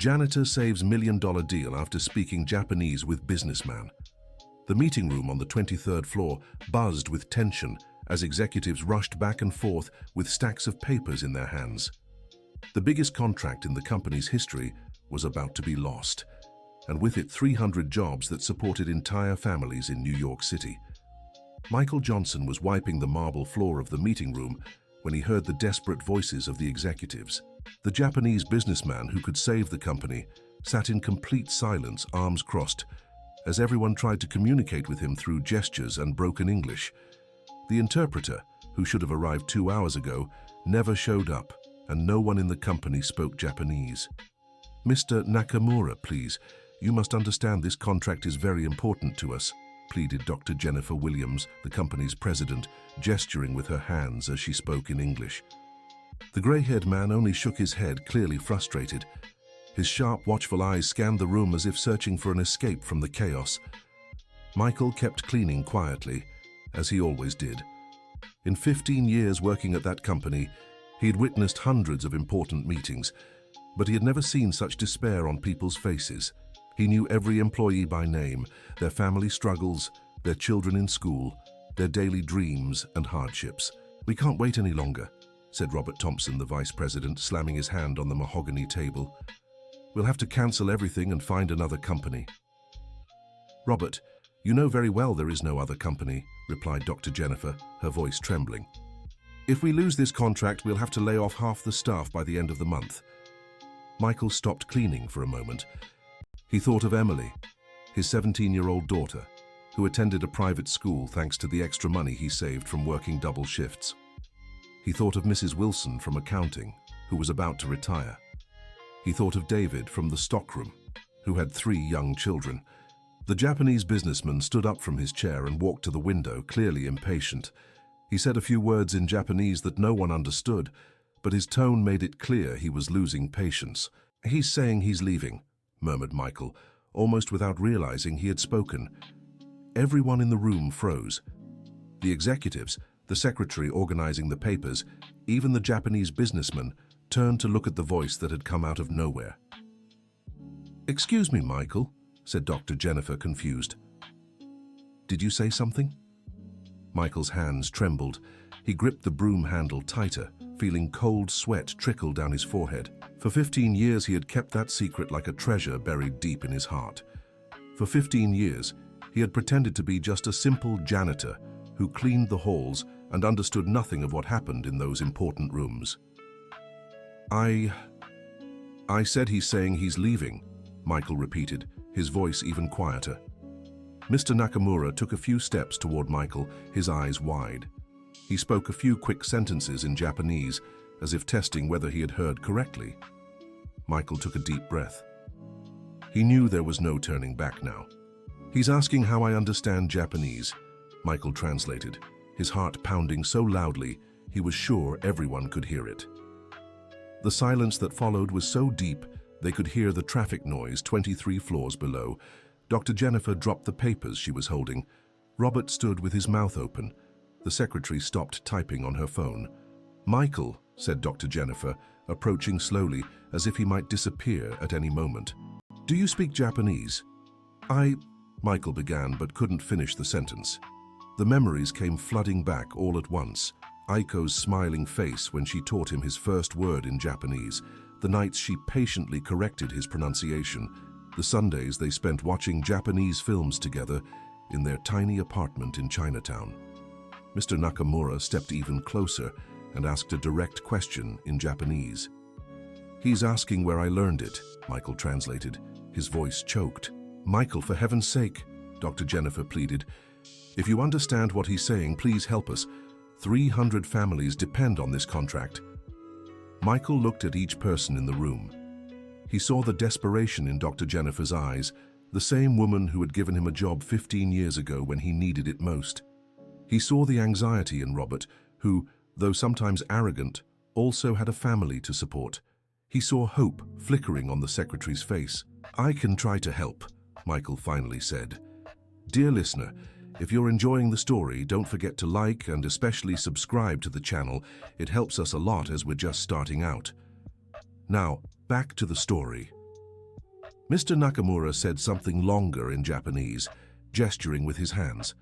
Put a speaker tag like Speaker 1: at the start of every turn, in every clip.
Speaker 1: Janitor saves million-dollar deal after speaking Japanese with businessman. The meeting room on the 23rd floor buzzed with tension as executives rushed back and forth with stacks of papers in their hands. The biggest contract in the company's history was about to be lost, and with it 300 jobs that supported entire families in New York City. Michael Johnson was wiping the marble floor of the meeting room when he heard the desperate voices of the executives. The Japanese businessman who could save the company sat in complete silence, arms crossed, as everyone tried to communicate with him through gestures and broken English. The interpreter, who should have arrived 2 hours ago, never showed up, and no one in the company spoke Japanese. "Mr. Nakamura, please. You must understand this contract is very important to us," pleaded Dr. Jennifer Williams, the company's president, gesturing with her hands as she spoke in English. The gray-haired man only shook his head, clearly frustrated. His sharp, watchful eyes scanned the room as if searching for an escape from the chaos. Michael kept cleaning quietly, as he always did. In 15 years working at that company, he had witnessed hundreds of important meetings, but he had never seen such despair on people's faces. He knew every employee by name, their family struggles, their children in school, their daily dreams and hardships. "We can't wait any longer," said Robert Thompson, the vice president, slamming his hand on the mahogany table. "We'll have to cancel everything and find another company." "Robert, you know very well there is no other company," replied Dr. Jennifer, her voice trembling. "If we lose this contract, we'll have to lay off half the staff by the end of the month." Michael stopped cleaning for a moment. He thought of Emily, his 17-year-old daughter, who attended a private school thanks to the extra money he saved from working double shifts. He thought of Mrs. Wilson from accounting, who was about to retire. He thought of David from the stockroom, who had 3 young children. The Japanese businessman stood up from his chair and walked to the window, clearly impatient. He said a few words in Japanese that no one understood, but his tone made it clear he was losing patience. "He's saying he's leaving," murmured Michael, almost without realizing he had spoken. Everyone in the room froze. The executives, the secretary organizing the papers, even the Japanese businessman, turned to look at the voice that had come out of nowhere. "Excuse me, Michael," said Dr. Jennifer, confused. "Did you say something?" Michael's hands trembled. He gripped the broom handle tighter, feeling cold sweat trickle down his forehead. For 15 years he had kept that secret like a treasure buried deep in his heart. For 15 years he had pretended to be just a simple janitor who cleaned the halls and understood nothing of what happened in those important rooms. I said he's saying he's leaving," Michael repeated, his voice even quieter. Mr. Nakamura took a few steps toward Michael, his eyes wide. He spoke a few quick sentences in Japanese, as if testing whether he had heard correctly. Michael took a deep breath. He knew there was no turning back now. "He's asking how I understand Japanese," Michael translated, his heart pounding so loudly he was sure everyone could hear it. The silence that followed was so deep they could hear the traffic noise 23 floors below. Dr. Jennifer dropped the papers she was holding. Robert stood with his mouth open. The secretary stopped typing on her phone. "Michael," said Dr. Jennifer, approaching slowly as if he might disappear at any moment. "Do you speak Japanese?" Michael began but couldn't finish the sentence. The memories came flooding back all at once. Aiko's smiling face when she taught him his first word in Japanese, the nights she patiently corrected his pronunciation, the Sundays they spent watching Japanese films together in their tiny apartment in Chinatown. Mr. Nakamura stepped even closer and asked a direct question in Japanese. "He's asking where I learned it," Michael translated, his voice choked. "Michael, for heaven's sake," Dr. Jennifer pleaded. "If you understand what he's saying, please help us. 300 families depend on this contract." Michael looked at each person in the room. He saw the desperation in Dr. Jennifer's eyes, the same woman who had given him a job 15 years ago when he needed it most. He saw the anxiety in Robert, who, though sometimes arrogant, also had a family to support. He saw hope flickering on the secretary's face. "I can try to help," Michael finally said. "Dear listener, if you're enjoying the story, don't forget to like and especially subscribe to the channel. It helps us a lot as we're just starting out. Now, back to the story." Mr. Nakamura said something longer in Japanese, gesturing with his hands.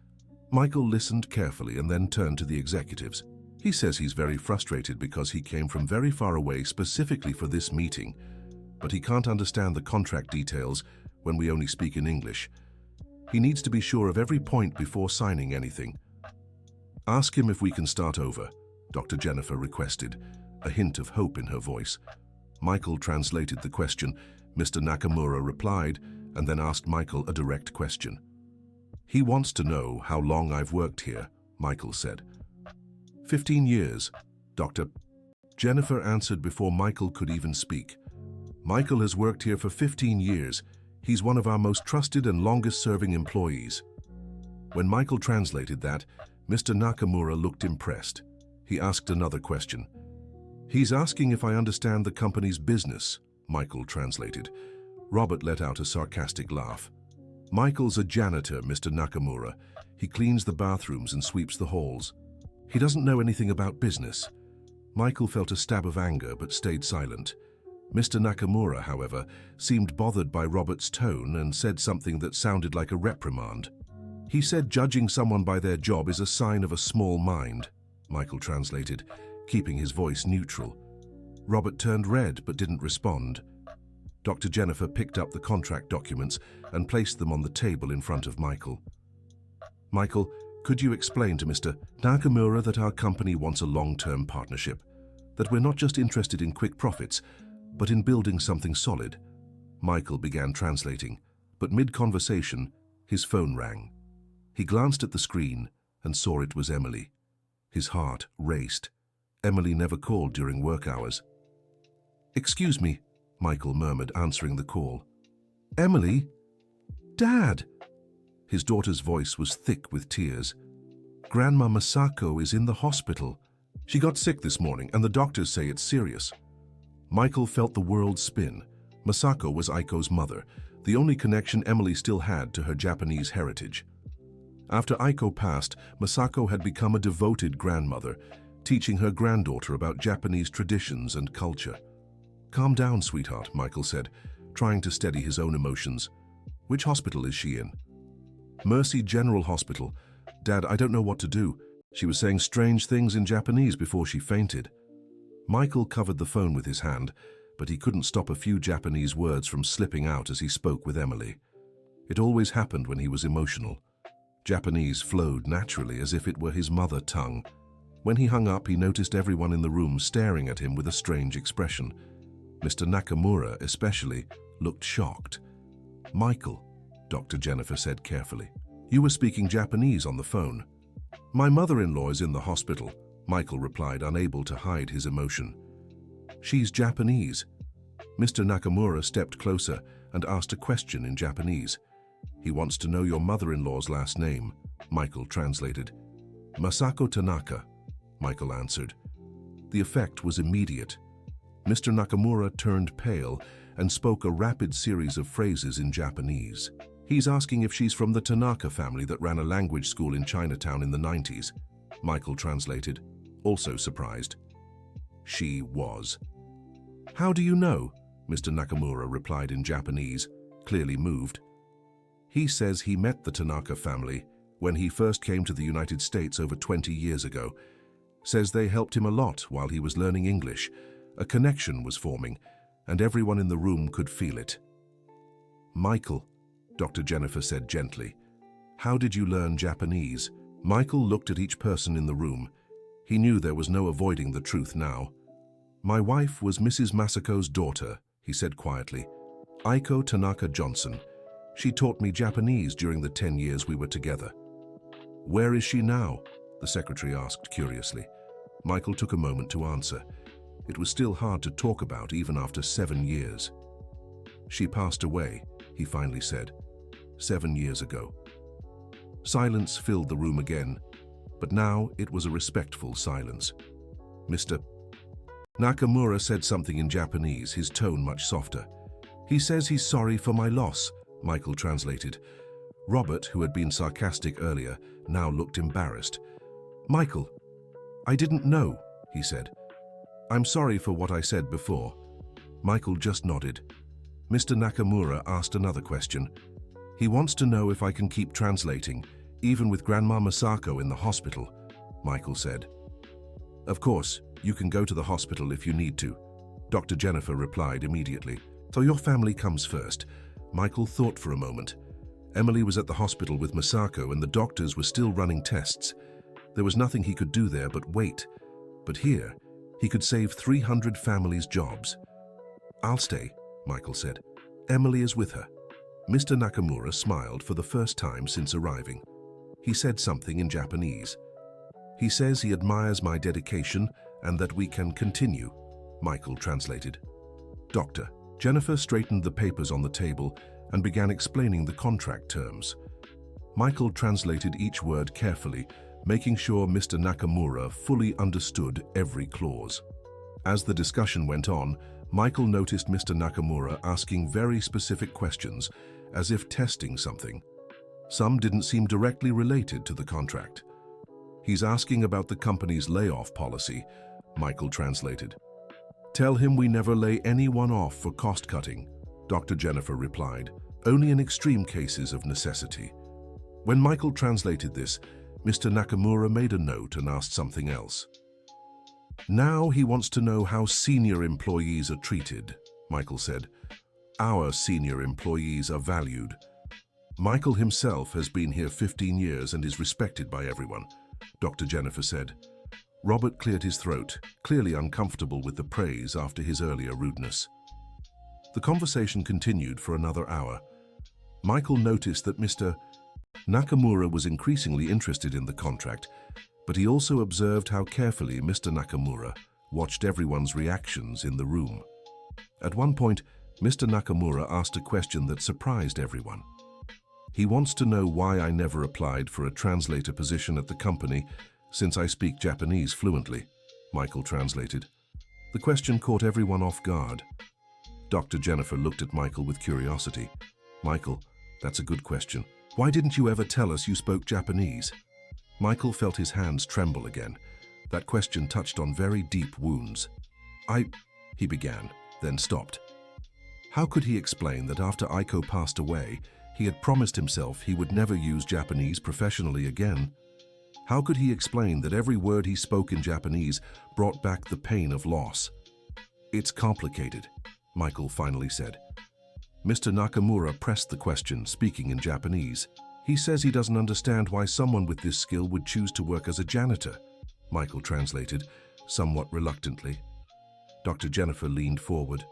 Speaker 1: Michael listened carefully and then turned to the executives. He says he's very frustrated because he came from very far away specifically for this meeting, but he can't understand the contract details when we only speak in English. He needs to be sure of every point before signing anything. Ask him if we can start over, Dr. Jennifer requested, a hint of hope in her voice. Michael translated the question. Mr. Nakamura replied and then asked Michael a direct question. He wants to know how long I've worked here, Michael said. 15 years, Dr. Jennifer answered before Michael could even speak. Michael has worked here for 15 years. He's one of our most trusted and longest-serving employees. When Michael translated that, Mr. Nakamura looked impressed. He asked another question. He's asking if I understand the company's business, Michael translated. Robert let out a sarcastic laugh. Michael's a janitor, Mr. Nakamura. He cleans the bathrooms and sweeps the halls. He doesn't know anything about business. Michael felt a stab of anger but stayed silent. Mr. Nakamura, however, seemed bothered by Robert's tone and said something that sounded like a reprimand. He said judging someone by their job is a sign of a small mind, Michael translated, keeping his voice neutral. Robert turned red but didn't respond. Dr. Jennifer picked up the contract documents and placed them on the table in front of Michael. Michael, could you explain to Mr. Nakamura that our company wants a long-term partnership? That we're not just interested in quick profits, but in building something solid? Michael began translating, but mid-conversation, his phone rang. He glanced at the screen and saw it was Emily. His heart raced. Emily never called during work hours. "Excuse me," Michael murmured, answering the call. "Emily? Dad!" His daughter's voice was thick with tears. "Grandma Masako is in the hospital. She got sick this morning and the doctors say it's serious." Michael felt the world spin. Masako was Aiko's mother, the only connection Emily still had to her Japanese heritage. After Aiko passed, Masako had become a devoted grandmother, teaching her granddaughter about Japanese traditions and culture. "Calm down, sweetheart," Michael said, trying to steady his own emotions. "Which hospital is she in?" "Mercy General Hospital. Dad, I don't know what to do. She was saying strange things in Japanese before she fainted." Michael covered the phone with his hand, but he couldn't stop a few Japanese words from slipping out as he spoke with Emily. It always happened when he was emotional. Japanese flowed naturally as if it were his mother tongue. When he hung up, he noticed everyone in the room staring at him with a strange expression. Mr. Nakamura, especially, looked shocked. "Michael," Dr. Jennifer said carefully, "you were speaking Japanese on the phone." "My mother-in-law is in the hospital," Michael replied, unable to hide his emotion. "She's Japanese." Mr. Nakamura stepped closer and asked a question in Japanese. "He wants to know your mother-in-law's last name," Michael translated. "Masako Tanaka," Michael answered. The effect was immediate. Mr. Nakamura turned pale and spoke a rapid series of phrases in Japanese. "He's asking if she's from the Tanaka family that ran a language school in Chinatown in the 90s, Michael translated, also surprised. She was. "How do you know?" Mr. Nakamura replied in Japanese, clearly moved. "He says he met the Tanaka family when he first came to the United States over 20 years ago. Says they helped him a lot while he was learning English. A connection was forming, and everyone in the room could feel it." "Michael," Dr. Jennifer said gently, "how did you learn Japanese?" Michael looked at each person in the room. He knew there was no avoiding the truth now. "My wife was Mrs. Masako's daughter," he said quietly. "Aiko Tanaka Johnson. She taught me Japanese during the 10 years we were together." "Where is she now?" the secretary asked curiously. Michael took a moment to answer. It was still hard to talk about even after 7 years. "She passed away," he finally said, 7 years ago. Silence filled the room again, but now it was a respectful silence. Mr. Nakamura said something in Japanese, his tone much softer. "He says he's sorry for my loss," Michael translated. Robert, who had been sarcastic earlier, now looked embarrassed. "Michael, I didn't know," he said. "I'm sorry for what I said before." Michael just nodded. Mr. Nakamura asked another question. He wants to know if I can keep translating, even with Grandma Masako in the hospital, Michael said. Of course, you can go to the hospital if you need to, Dr. Jennifer replied immediately. So your family comes first. Michael thought for a moment. Emily was at the hospital with Masako and the doctors were still running tests. There was nothing he could do there but wait. But here, he could save 300 families' jobs. I'll stay, Michael said. Emily is with her. Mr. Nakamura smiled for the first time since arriving. He said something in Japanese. He says he admires my dedication and that we can continue, Michael translated. Doctor. Jennifer straightened the papers on the table and began explaining the contract terms. Michael translated each word carefully, making sure Mr. Nakamura fully understood every clause. As the discussion went on, Michael noticed Mr. Nakamura asking very specific questions, as if testing something. Some didn't seem directly related to the contract. He's asking about the company's layoff policy, Michael translated. Tell him we never lay anyone off for cost-cutting, Dr. Jennifer replied, only in extreme cases of necessity. When Michael translated this, Mr. Nakamura made a note and asked something else. Now he wants to know how senior employees are treated, Michael said. Our senior employees are valued. Michael himself has been here 15 years and is respected by everyone, Dr. Jennifer said. Robert cleared his throat, clearly uncomfortable with the praise after his earlier rudeness. The conversation continued for another hour. Michael noticed that Mr. Nakamura was increasingly interested in the contract, but he also observed how carefully Mr. Nakamura watched everyone's reactions in the room. At one point, Mr. Nakamura asked a question that surprised everyone. He wants to know why I never applied for a translator position at the company since I speak Japanese fluently, Michael translated. The question caught everyone off guard. Dr. Jennifer looked at Michael with curiosity. Michael, that's a good question. Why didn't you ever tell us you spoke Japanese? Michael felt his hands tremble again. That question touched on very deep wounds. He began, then stopped. How could he explain that after Aiko passed away, he had promised himself he would never use Japanese professionally again? How could he explain that every word he spoke in Japanese brought back the pain of loss? It's complicated, Michael finally said. Mr. Nakamura pressed the question, speaking in Japanese. He says he doesn't understand why someone with this skill would choose to work as a janitor, Michael translated, somewhat reluctantly. Dr. Jennifer leaned forward.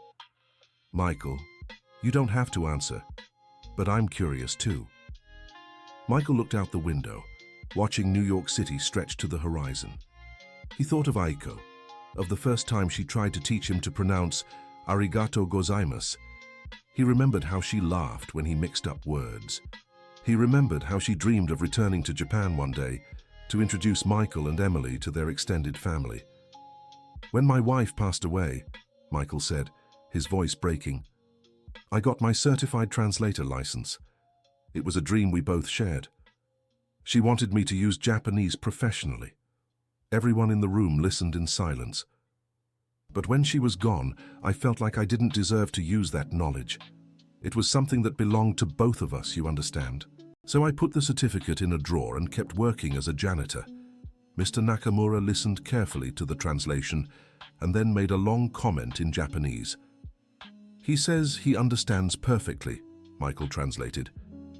Speaker 1: Michael, you don't have to answer, but I'm curious too. Michael looked out the window, watching New York City stretch to the horizon. He thought of Aiko, of the first time she tried to teach him to pronounce arigato gozaimasu. He remembered how she laughed when he mixed up words. He remembered how she dreamed of returning to Japan one day to introduce Michael and Emily to their extended family. When my wife passed away, Michael said, his voice breaking, I got my certified translator license. It was a dream we both shared. She wanted me to use Japanese professionally. Everyone in the room listened in silence. But when she was gone, I felt like I didn't deserve to use that knowledge. It was something that belonged to both of us, you understand. So I put the certificate in a drawer and kept working as a janitor. Mr. Nakamura listened carefully to the translation and then made a long comment in Japanese. He says he understands perfectly, Michael translated.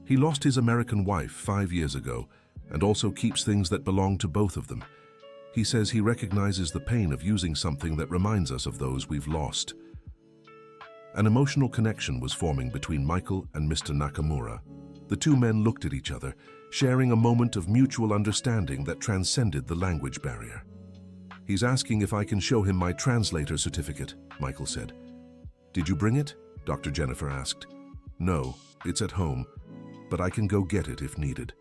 Speaker 1: He lost his American wife 5 years ago and also keeps things that belong to both of them. He says he recognizes the pain of using something that reminds us of those we've lost. An emotional connection was forming between Michael and Mr. Nakamura. The two men looked at each other, sharing a moment of mutual understanding that transcended the language barrier. He's asking if I can show him my translator certificate, Michael said. Did you bring it? Dr. Jennifer asked. No, it's at home, but I can go get it if needed.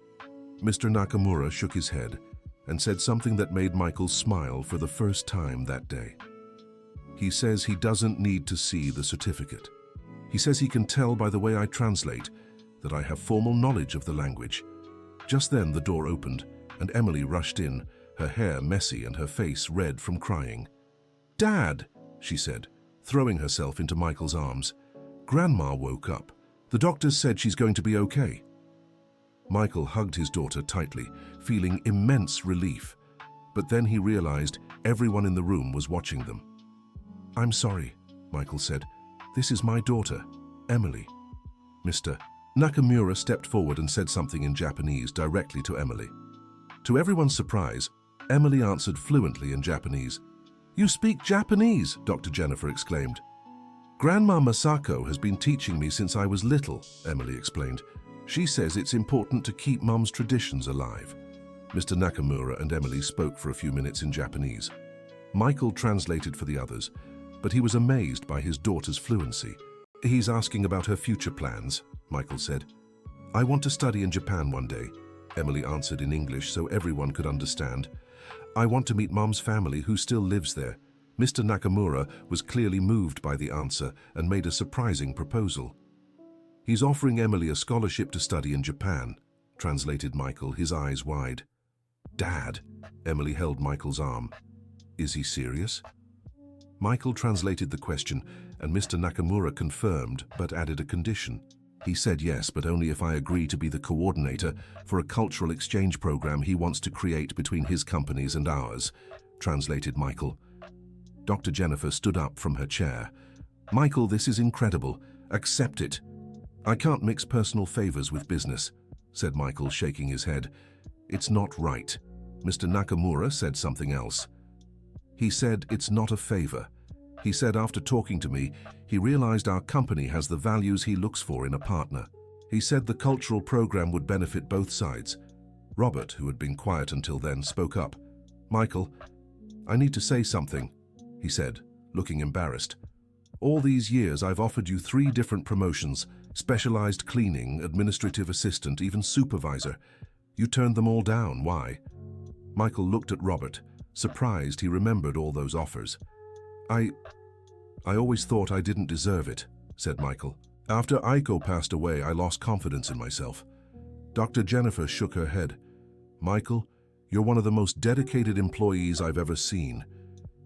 Speaker 1: Mr. Nakamura shook his head and said something that made Michael smile for the first time that day. He says he doesn't need to see the certificate. He says he can tell by the way I translate that I have formal knowledge of the language. Just then the door opened and Emily rushed in, her hair messy and her face red from crying. Dad, she said, throwing herself into Michael's arms. Grandma woke up. The doctors said she's going to be okay. Michael hugged his daughter tightly, feeling immense relief. But then he realized everyone in the room was watching them. "I'm sorry," Michael said. "This is my daughter, Emily." Mr. Nakamura stepped forward and said something in Japanese directly to Emily. To everyone's surprise, Emily answered fluently in Japanese. "You speak Japanese," Dr. Jennifer exclaimed. "Grandma Masako has been teaching me since I was little," Emily explained. "She says it's important to keep Mum's traditions alive." Mr. Nakamura and Emily spoke for a few minutes in Japanese. Michael translated for the others, but he was amazed by his daughter's fluency. "He's asking about her future plans," Michael said. "I want to study in Japan one day," Emily answered in English so everyone could understand. "I want to meet Mom's family who still lives there." Mr. Nakamura was clearly moved by the answer and made a surprising proposal. "He's offering Emily a scholarship to study in Japan," translated Michael, his eyes wide. "Dad," Emily held Michael's arm. "Is he serious?" Michael translated the question, and Mr. Nakamura confirmed but added a condition. He said yes, but only if I agree to be the coordinator for a cultural exchange program he wants to create between his companies and ours, translated Michael. Dr. Jennifer stood up from her chair. "Michael, this is incredible. Accept it." "I can't mix personal favors with business," said Michael, shaking his head. "It's not right." Mr. Nakamura said something else. He said it's not a favor. He said after talking to me, he realized our company has the values he looks for in a partner. He said the cultural program would benefit both sides. Robert, who had been quiet until then, spoke up. "Michael, I need to say something," he said, looking embarrassed. "All these years I've offered you 3 different promotions, specialized cleaning, administrative assistant, even supervisor. You turned them all down. Why?" Michael looked at Robert, surprised he remembered all those offers. I always thought I didn't deserve it," said Michael. "After Aiko passed away, I lost confidence in myself." Dr. Jennifer shook her head. "Michael, you're one of the most dedicated employees I've ever seen.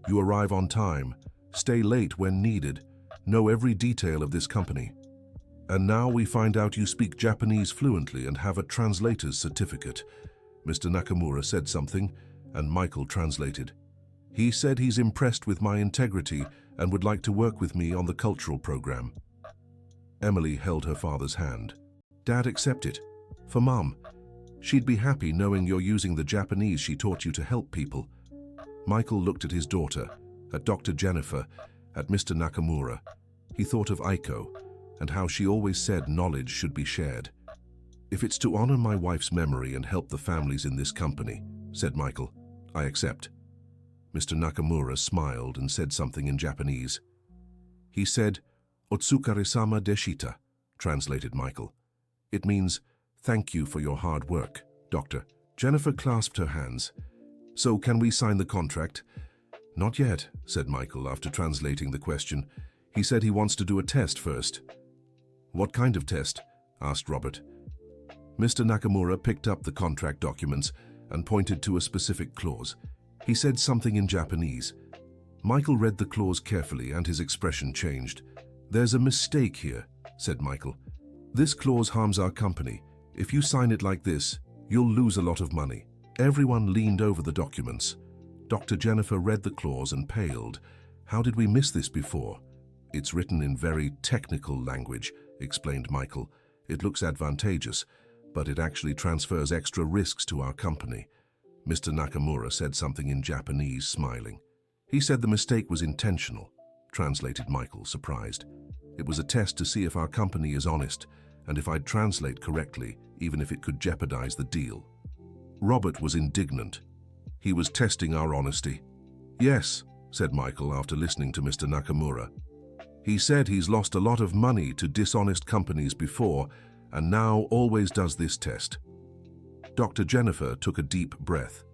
Speaker 1: You arrive on time, stay late when needed, know every detail of this company. And now we find out you speak Japanese fluently and have a translator's certificate." Mr. Nakamura said something, and Michael translated. "He said he's impressed with my integrity and would like to work with me on the cultural program." Emily held her father's hand. "Dad, accept it. For Mom. She'd be happy knowing you're using the Japanese she taught you to help people." Michael looked at his daughter, at Dr. Jennifer, at Mr. Nakamura. He thought of Aiko and how she always said knowledge should be shared. "If it's to honor my wife's memory and help the families in this company," said Michael, "I accept." Mr. Nakamura smiled and said something in Japanese. He said, "Otsukare-sama deshita," translated Michael. "It means, thank you for your hard work, Doctor." Jennifer clasped her hands. "So can we sign the contract?" "Not yet," said Michael after translating the question. "He said he wants to do a test first." "What kind of test?" asked Robert. Mr. Nakamura picked up the contract documents and pointed to a specific clause. He said something in Japanese. Michael read the clause carefully and his expression changed. "There's a mistake here," said Michael. "This clause harms our company. If you sign it like this, you'll lose a lot of money." Everyone leaned over the documents. Dr. Jennifer read the clause and paled. "How did we miss this before?" "It's written in very technical language," explained Michael. "It looks advantageous, but it actually transfers extra risks to our company." Mr. Nakamura said something in Japanese, smiling. "He said the mistake was intentional," translated Michael, surprised. "It was a test to see if our company is honest, and if I'd translate correctly, even if it could jeopardize the deal." Robert was indignant. He was testing our honesty. "Yes," said Michael after listening to Mr. Nakamura. "He said he's lost a lot of money to dishonest companies before, and now always does this test." Dr. Jennifer took a deep breath.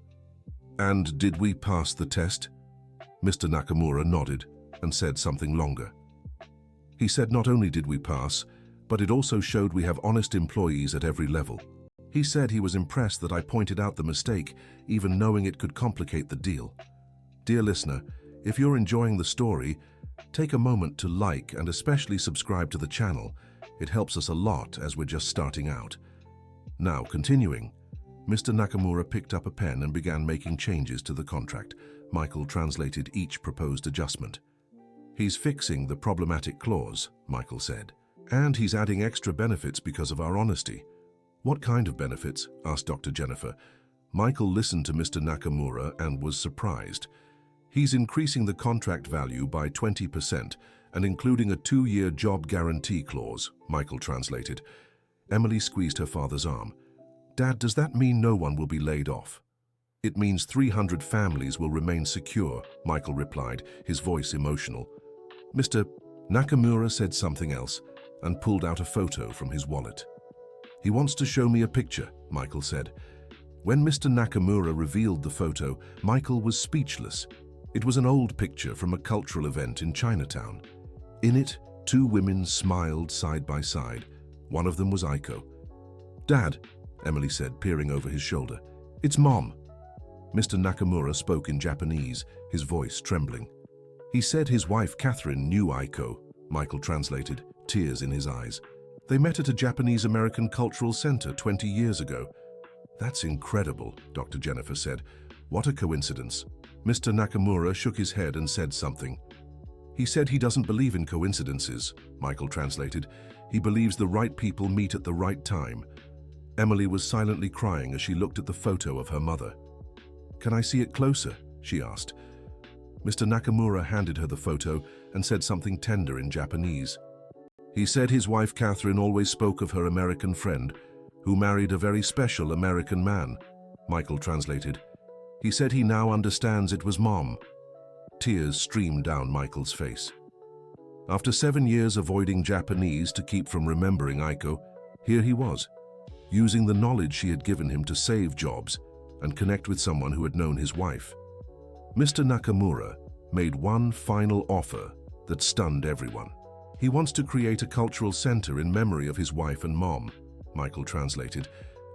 Speaker 1: "And did we pass the test?" Mr. Nakamura nodded and said something longer. He said not only did we pass, but it also showed we have honest employees at every level. He said he was impressed that I pointed out the mistake, even knowing it could complicate the deal. Dear listener, if you're enjoying the story, Take a moment to like and especially subscribe to the channel. It helps us a lot as we're just starting out. Now, continuing, Mr. Nakamura picked up a pen and began making changes to the contract. Michael translated each proposed adjustment. "He's fixing the problematic clause," Michael said. "And he's adding extra benefits because of our honesty." "What kind of benefits?" asked Dr. Jennifer. Michael listened to Mr. Nakamura and was surprised. "He's increasing the contract value by 20% and including a 2-year job guarantee clause," Michael translated. Emily squeezed her father's arm. "Dad, does that mean no one will be laid off?" "It means 300 families will remain secure," Michael replied, his voice emotional. Mr. Nakamura said something else and pulled out a photo from his wallet. "He wants to show me a picture," Michael said. When Mr. Nakamura revealed the photo, Michael was speechless. It was an old picture from a cultural event in Chinatown. In it, 2 women smiled side by side. One of them was Aiko. "Dad," Emily said, peering over his shoulder. "It's Mom." Mr. Nakamura spoke in Japanese, his voice trembling. "He said his wife Catherine knew Aiko," Michael translated, tears in his eyes. "They met at a Japanese-American cultural center 20 years ago." "That's incredible," Dr. Jennifer said. "What a coincidence." Mr. Nakamura shook his head and said something. "He said he doesn't believe in coincidences," Michael translated. "He believes the right people meet at the right time." Emily was silently crying as she looked at the photo of her mother. "Can I see it closer?" she asked. Mr. Nakamura handed her the photo and said something tender in Japanese. "He said his wife Catherine always spoke of her American friend, who married a very special American man," Michael translated. "He said he now understands it was Mom." Tears streamed down Michael's face. After 7 years avoiding Japanese to keep from remembering Aiko, here he was, using the knowledge she had given him to save jobs and connect with someone who had known his wife. Mr. Nakamura made one final offer that stunned everyone. "He wants to create a cultural center in memory of his wife and Mom," Michael translated,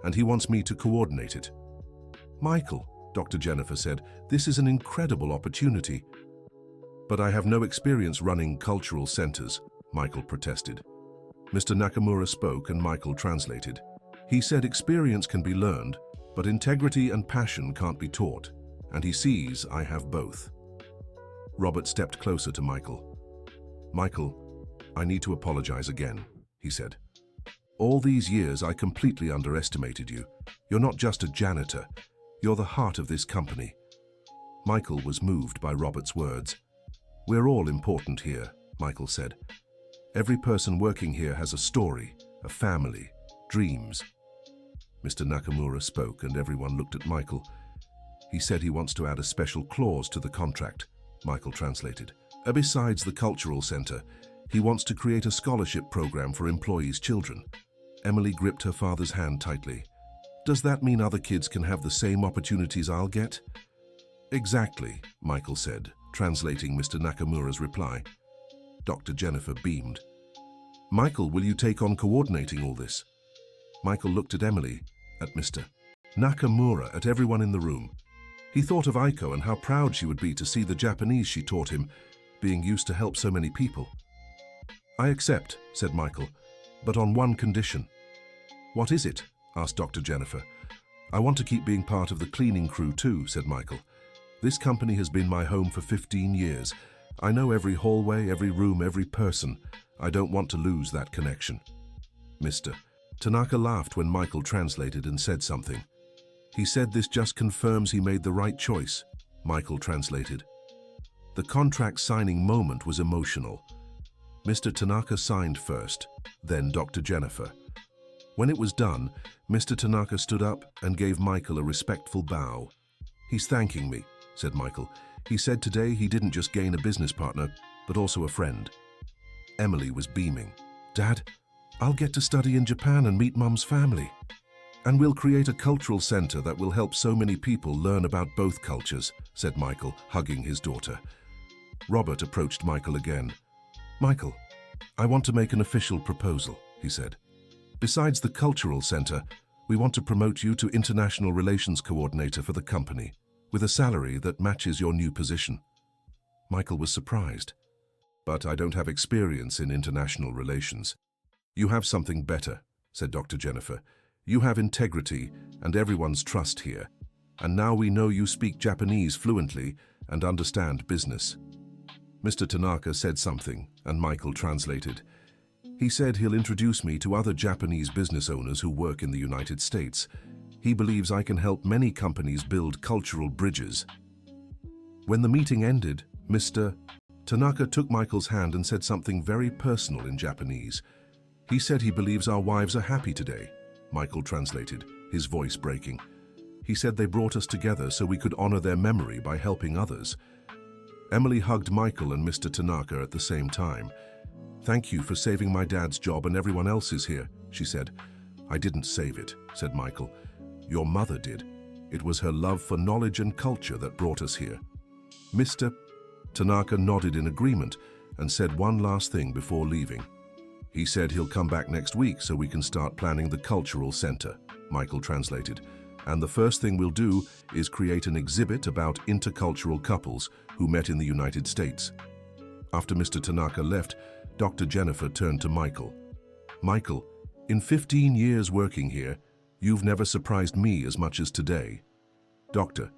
Speaker 1: "and he wants me to coordinate it." "Michael," Dr. Jennifer said, "this is an incredible opportunity." "But I have no experience running cultural centers," Michael protested. Mr. Nakamura spoke and Michael translated. He said experience can be learned, but integrity and passion can't be taught, and he sees I have both. Robert stepped closer to Michael. "Michael, I need to apologize again," he said. "All these years I completely underestimated you. You're not just a janitor. You're the heart of this company." Michael was moved by Robert's words. "We're all important here," Michael said. "Every person working here has a story, a family, dreams." Mr. Nakamura spoke and everyone looked at Michael. "He said he wants to add a special clause to the contract," Michael translated. "Besides the cultural center, he wants to create a scholarship program for employees' children." Emily gripped her father's hand tightly. "Does that mean other kids can have the same opportunities I'll get?" "Exactly," Michael said, translating Mr. Nakamura's reply. Dr. Jennifer beamed. "Michael, will you take on coordinating all this?" Michael looked at Emily, at Mr. Nakamura, at everyone in the room. He thought of Aiko and how proud she would be to see the Japanese she taught him, being used to help so many people. "I accept," said Michael, "but on one condition." "What is it?" asked Dr. Jennifer. "I want to keep being part of the cleaning crew too," said Michael. "This company has been my home for 15 years. I know every hallway, every room, every person. I don't want to lose that connection." Mr. Tanaka laughed when Michael translated and said something. "He said this just confirms he made the right choice," Michael translated. The contract signing moment was emotional. Mr. Tanaka signed first, then Dr. Jennifer. When it was done, Mr. Tanaka stood up and gave Michael a respectful bow. "He's thanking me," said Michael. "He said today he didn't just gain a business partner, but also a friend." Emily was beaming. "Dad, I'll get to study in Japan and meet Mum's family. And we'll create a cultural center that will help so many people learn about both cultures," said Michael, hugging his daughter. Robert approached Michael again. "Michael, I want to make an official proposal," he said. "Besides the cultural center, we want to promote you to International Relations Coordinator for the company, with a salary that matches your new position." Michael was surprised. but I don't have experience in international relations. You have something better, said Dr. Jennifer. You have integrity and everyone's trust here. And now we know you speak Japanese fluently and understand business. Mr. Tanaka said something, and Michael translated. He said he'll introduce me to other Japanese business owners who work in the United States. He believes I can help many companies build cultural bridges. When the meeting ended, Mr. Tanaka took Michael's hand and said something very personal in Japanese. He said he believes our wives are happy today. Michael translated, his voice breaking. He said they brought us together so we could honor their memory by helping others. Emily hugged Michael and Mr. Tanaka at the same time. Thank you for saving my dad's job and everyone else's here, she said. I didn't save it, said Michael. Your mother did. It was her love for knowledge and culture that brought us here. Mr. Tanaka nodded in agreement and said one last thing before leaving. He said he'll come back next week so we can start planning the cultural center, Michael translated. And the first thing we'll do is create an exhibit about intercultural couples who met in the United States. After Mr. Tanaka left, Dr. Jennifer turned to Michael. Michael, in 15 years working here, you've never surprised me as much as today. Doctor,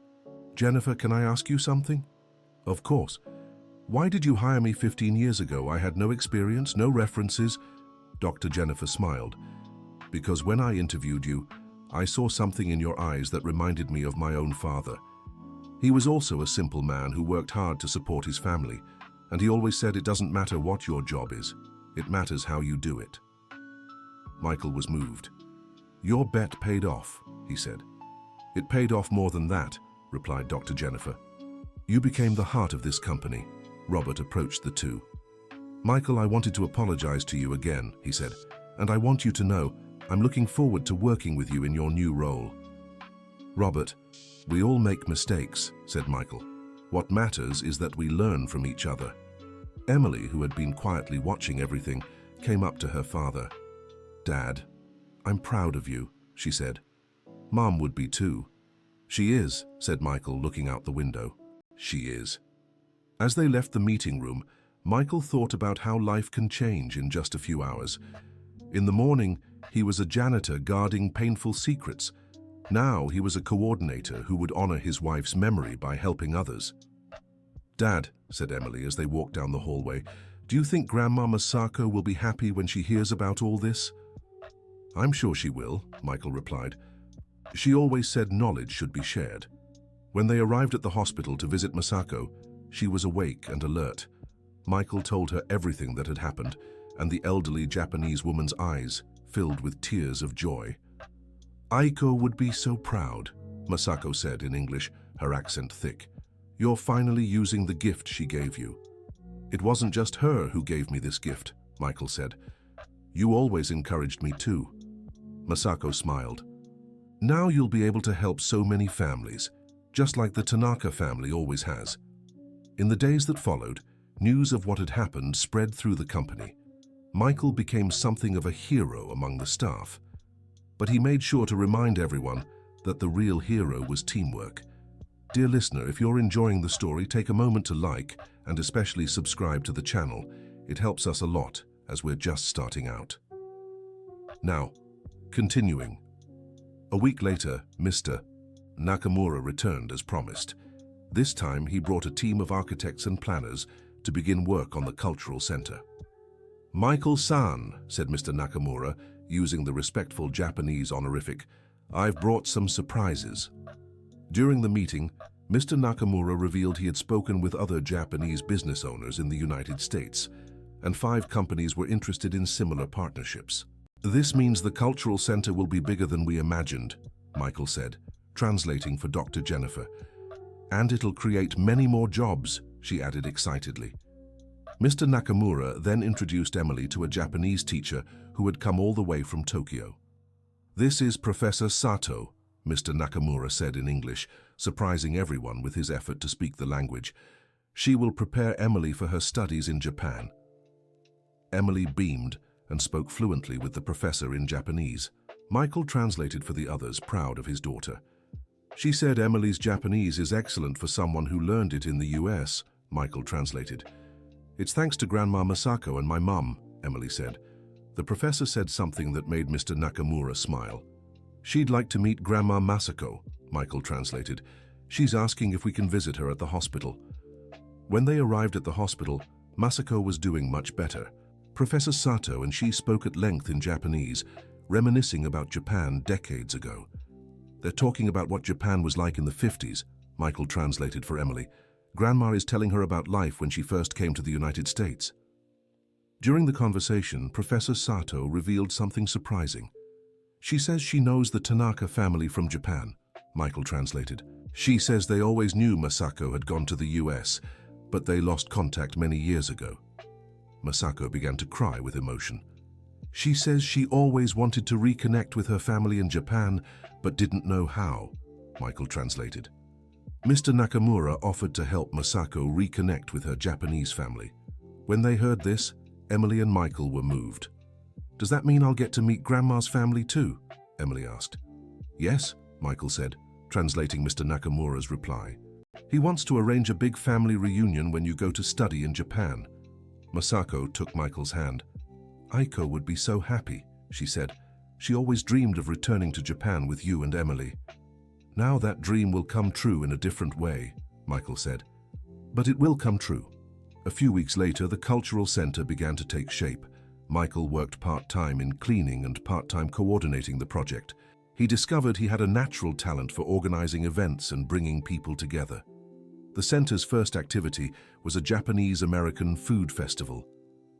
Speaker 1: Jennifer, can I ask you something? Of course. Why did you hire me 15 years ago? I had no experience, no references. Dr. Jennifer smiled. Because when I interviewed you, I saw something in your eyes that reminded me of my own father. He was also a simple man who worked hard to support his family, and he always said it doesn't matter what your job is, it matters how you do it. Michael was moved. Your bet paid off, he said. It paid off more than that, replied Dr. Jennifer. You became the heart of this company. Robert approached the two. Michael, I wanted to apologize to you again, he said, and I want you to know I'm looking forward to working with you in your new role. Robert, we all make mistakes, said Michael. What matters is that we learn from each other. Emily, who had been quietly watching everything, came up to her father. Dad, I'm proud of you, she said. Mom would be too. She is, said Michael, looking out the window. She is. As they left the meeting room, Michael thought about how life can change in just a few hours. In the morning, he was a janitor guarding painful secrets. Now he was a coordinator who would honor his wife's memory by helping others. Dad, said Emily as they walked down the hallway, do you think Grandma Masako will be happy when she hears about all this? I'm sure she will, Michael replied. She always said knowledge should be shared. When they arrived at the hospital to visit Masako, she was awake and alert. Michael told her everything that had happened, and the elderly Japanese woman's eyes filled with tears of joy. Aiko would be so proud, Masako said in English, her accent thick. You're finally using the gift she gave you. It wasn't just her who gave me this gift, Michael said. You always encouraged me too. Masako smiled. Now you'll be able to help so many families, just like the Tanaka family always has. In the days that followed, news of what had happened spread through the company. Michael became something of a hero among the staff. But he made sure to remind everyone that the real hero was teamwork. Dear listener, if you're enjoying the story, take a moment to like and especially subscribe to the channel. It helps us a lot as we're just starting out. Now, continuing. A week later, Mr. Nakamura returned as promised. This time, he brought a team of architects and planners to begin work on the cultural center. Michael-san, said Mr. Nakamura, using the respectful Japanese honorific, I've brought some surprises. During the meeting, Mr. Nakamura revealed he had spoken with other Japanese business owners in the United States, and 5 companies were interested in similar partnerships. This means the cultural center will be bigger than we imagined, Michael said, translating for Dr. Jennifer. And it'll create many more jobs, she added excitedly. Mr. Nakamura then introduced Emily to a Japanese teacher who had come all the way from Tokyo. This is Professor Sato, Mr. Nakamura said in English, surprising everyone with his effort to speak the language. She will prepare Emily for her studies in Japan. Emily beamed and spoke fluently with the professor in Japanese. Michael translated for the others, proud of his daughter. She said Emily's Japanese is excellent for someone who learned it in the US, Michael translated. It's thanks to Grandma Masako and my mum, Emily said. The professor said something that made Mr. Nakamura smile. She'd like to meet Grandma Masako, Michael translated. She's asking if we can visit her at the hospital. When they arrived at the hospital, Masako was doing much better. Professor Sato and she spoke at length in Japanese, reminiscing about Japan decades ago. They're talking about what Japan was like in the 50s, Michael translated for Emily. Grandma is telling her about life when she first came to the United States. During the conversation, Professor Sato revealed something surprising. She says she knows the Tanaka family from Japan, Michael translated. She says they always knew Masako had gone to the US, but they lost contact many years ago. Masako began to cry with emotion. She says she always wanted to reconnect with her family in Japan, but didn't know how, Michael translated. Mr. Nakamura offered to help Masako reconnect with her Japanese family. When they heard this, Emily and Michael were moved. Does that mean I'll get to meet Grandma's family too? Emily asked. Yes, Michael said, translating Mr. Nakamura's reply. He wants to arrange a big family reunion when you go to study in Japan. Masako took Michael's hand. Aiko would be so happy, she said. She always dreamed of returning to Japan with you and Emily. Now that dream will come true in a different way, Michael said. But it will come true. A few weeks later, the cultural center began to take shape. Michael worked part-time in cleaning and part-time coordinating the project. He discovered he had a natural talent for organizing events and bringing people together. The center's first activity was a Japanese-American food festival.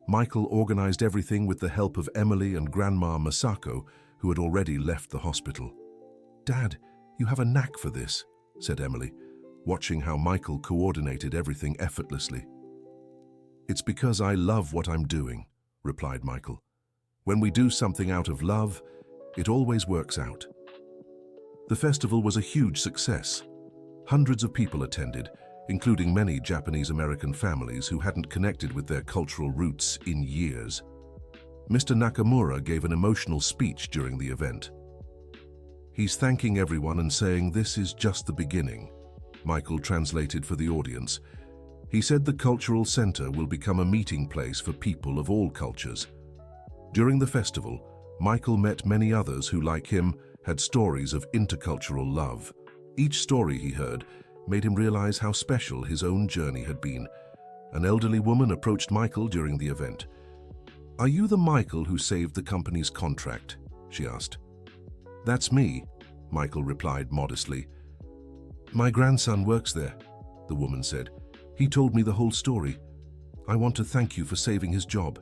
Speaker 1: Michael organized everything with the help of Emily and Grandma Masako, who had already left the hospital. Dad, you have a knack for this, said Emily, watching how Michael coordinated everything effortlessly. It's because I love what I'm doing, replied Michael. When we do something out of love, it always works out. The festival was a huge success. Hundreds of people attended, including many Japanese-American families who hadn't connected with their cultural roots in years. Mr. Nakamura gave an emotional speech during the event. He's thanking everyone and saying this is just the beginning, Michael translated for the audience. He said the cultural center will become a meeting place for people of all cultures. During the festival, Michael met many others who, like him, had stories of intercultural love. Each story he heard made him realize how special his own journey had been. An elderly woman approached Michael during the event. "Are you the Michael who saved the company's contract?" she asked. "That's me," Michael replied modestly. "My grandson works there," the woman said. "He told me the whole story. I want to thank you for saving his job."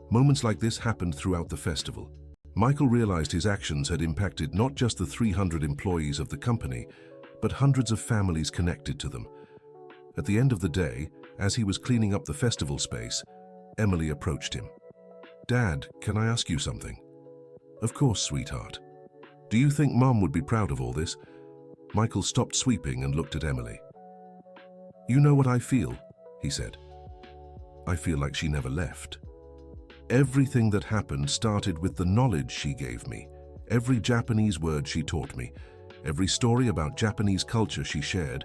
Speaker 1: Moments like this happened throughout the festival. Michael realized his actions had impacted not just the 300 employees of the company, but hundreds of families connected to them. At the end of the day, as he was cleaning up the festival space, Emily approached him. "Dad, can I ask you something?" "Of course, sweetheart." "Do you think Mom would be proud of all this?" Michael stopped sweeping and looked at Emily. "You know what I feel," he said. "I feel like she never left. Everything that happened started with the knowledge she gave me, every Japanese word she taught me, every story about Japanese culture she shared.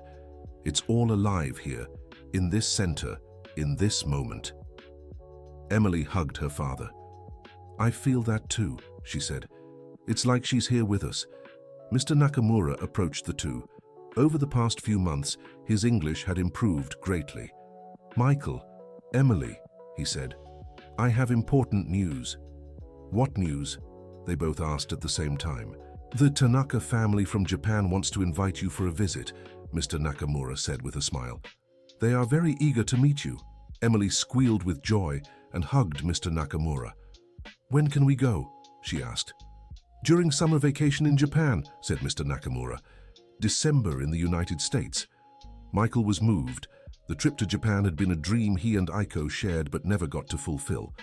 Speaker 1: It's all alive here, in this center, in this moment." Emily hugged her father. "I feel that too," she said. "It's like she's here with us." Mr. Nakamura approached the two. Over the past few months, his English had improved greatly. "Michael, Emily," he said, "I have important news." "What news?" they both asked at the same time. "The Tanaka family from Japan wants to invite you for a visit," Mr. Nakamura said with a smile. "They are very eager to meet you." Emily squealed with joy and hugged Mr. Nakamura. "When can we go?" she asked. "During summer vacation in Japan," said Mr. Nakamura. "December in the United States." Michael was moved. The trip to Japan had been a dream he and Aiko shared but never got to fulfill.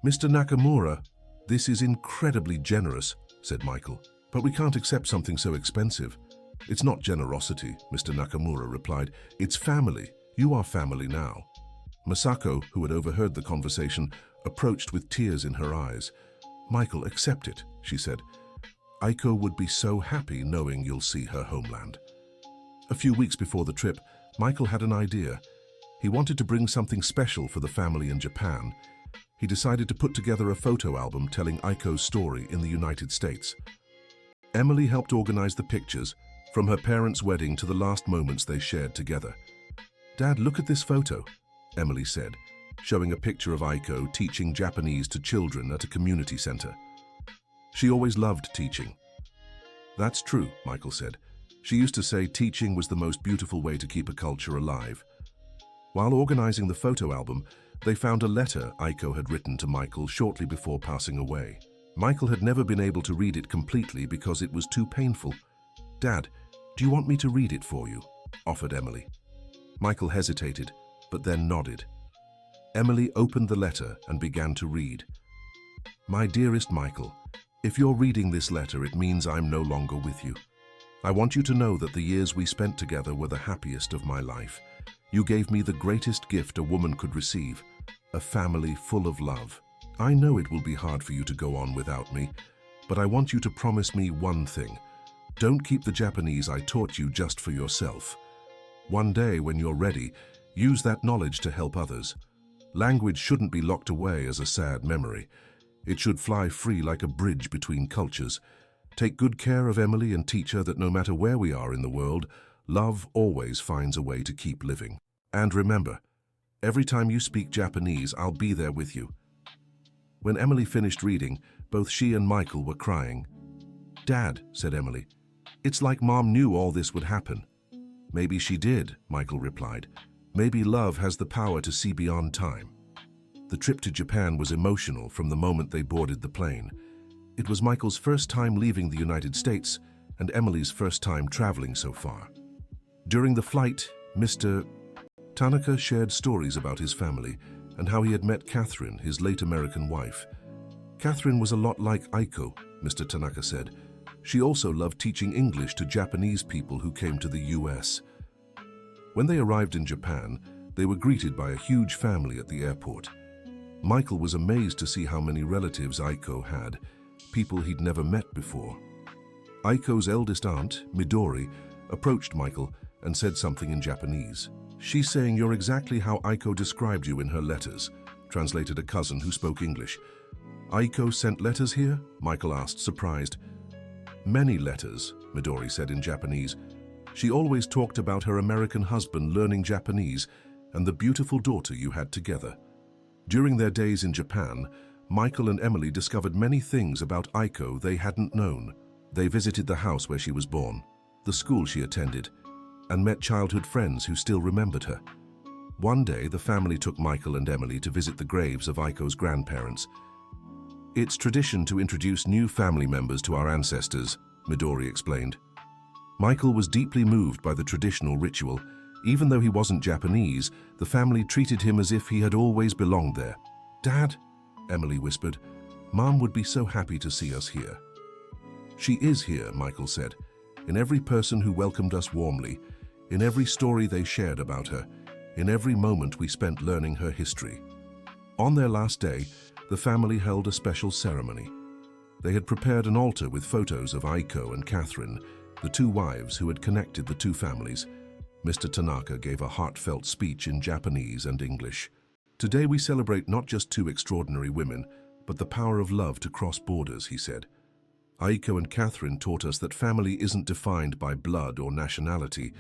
Speaker 1: "Mr. Nakamura, this is incredibly generous," said Michael. "But we can't accept something so expensive." "It's not generosity," Mr. Nakamura replied. "It's family. You are family now." Masako, who had overheard the conversation, approached with tears in her eyes. "Michael, accept it," she said. "Aiko would be so happy knowing you'll see her homeland." A few weeks before the trip, Michael had an idea. He wanted to bring something special for the family in Japan. He decided to put together a photo album telling Aiko's story in the United States. Emily helped organize the pictures, from her parents' wedding to the last moments they shared together. "Dad, look at this photo," Emily said, showing a picture of Aiko teaching Japanese to children at a community center. She always loved teaching. "That's true," Michael said. "She used to say teaching was the most beautiful way to keep a culture alive." While organizing the photo album, they found a letter Aiko had written to Michael shortly before passing away. Michael had never been able to read it completely because it was too painful. "Dad, do you want me to read it for you?" offered Emily. Michael hesitated, but then nodded. Emily opened the letter and began to read. "My dearest Michael, if you're reading this letter, it means I'm no longer with you. I want you to know that the years we spent together were the happiest of my life. You gave me the greatest gift a woman could receive, a family full of love. I know it will be hard for you to go on without me, but I want you to promise me one thing. Don't keep the Japanese I taught you just for yourself. One day, when you're ready, use that knowledge to help others. Language shouldn't be locked away as a sad memory. It should fly free like a bridge between cultures. Take good care of Emily and teach her that no matter where we are in the world, love always finds a way to keep living. And remember, every time you speak Japanese, I'll be there with you." When Emily finished reading, both she and Michael were crying. "Dad," said Emily, "it's like Mom knew all this would happen." "Maybe she did," Michael replied. "Maybe love has the power to see beyond time." The trip to Japan was emotional from the moment they boarded the plane. It was Michael's first time leaving the United States and Emily's first time traveling so far. During the flight, Mr. Tanaka shared stories about his family and how he had met Catherine, his late American wife. "Catherine was a lot like Aiko," Mr. Tanaka said. "She also loved teaching English to Japanese people who came to the US." When they arrived in Japan, they were greeted by a huge family at the airport. Michael was amazed to see how many relatives Aiko had, people he'd never met before. Aiko's eldest aunt, Midori, approached Michael and said something in Japanese. "She's saying you're exactly how Aiko described you in her letters," translated a cousin who spoke English. "Aiko sent letters here?" Michael asked, surprised. "Many letters," Midori said in Japanese. "She always talked about her American husband learning Japanese and the beautiful daughter you had together." During their days in Japan, Michael and Emily discovered many things about Aiko they hadn't known. They visited the house where she was born, the school she attended, and met childhood friends who still remembered her. One day, the family took Michael and Emily to visit the graves of Aiko's grandparents. "It's tradition to introduce new family members to our ancestors," Midori explained. Michael was deeply moved by the traditional ritual. Even though he wasn't Japanese, the family treated him as if he had always belonged there. "Dad," Emily whispered, "Mom would be so happy to see us here." "She is here," Michael said, "in every person who welcomed us warmly, in every story they shared about her, in every moment we spent learning her history." On their last day, the family held a special ceremony. They had prepared an altar with photos of Aiko and Catherine, the two wives who had connected the two families. Mr. Tanaka gave a heartfelt speech in Japanese and English. "Today we celebrate not just two extraordinary women, but the power of love to cross borders," he said. "Aiko and Catherine taught us that family isn't defined by blood or nationality,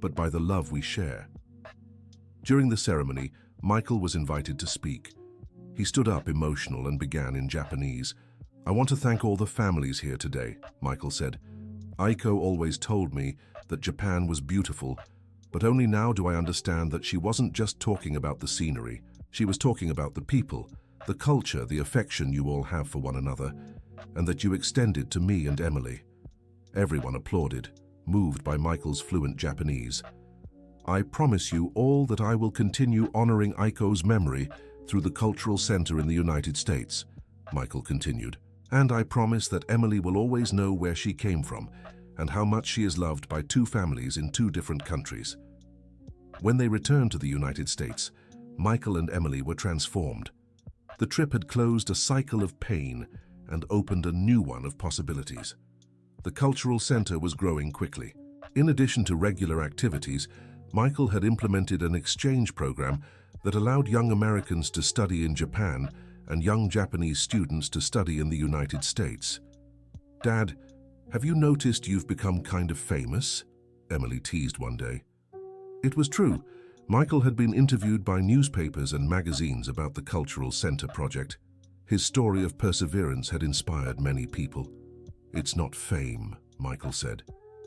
Speaker 1: but by the love we share." During the ceremony, Michael was invited to speak. He stood up emotional and began in Japanese. "I want to thank all the families here today," Michael said. "Aiko always told me that Japan was beautiful, but only now do I understand that she wasn't just talking about the scenery. She was talking about the people, the culture, the affection you all have for one another, and that you extended to me and Emily." Everyone applauded, moved by Michael's fluent Japanese. "I promise you all that I will continue honoring Aiko's memory through the Cultural Center in the United States," Michael continued. "And I promise that Emily will always know where she came from and how much she is loved by two families in two different countries." When they returned to the United States, Michael and Emily were transformed. The trip had closed a cycle of pain and opened a new one of possibilities. The Cultural Center was growing quickly. In addition to regular activities, Michael had implemented an exchange program that allowed young Americans to study in Japan and young Japanese students to study in the United States. "Dad, have you noticed you've become kind of famous?" Emily teased one day. It was true. Michael had been interviewed by newspapers and magazines about the Cultural Center project. His story of perseverance had inspired many people. "It's not fame," Michael said.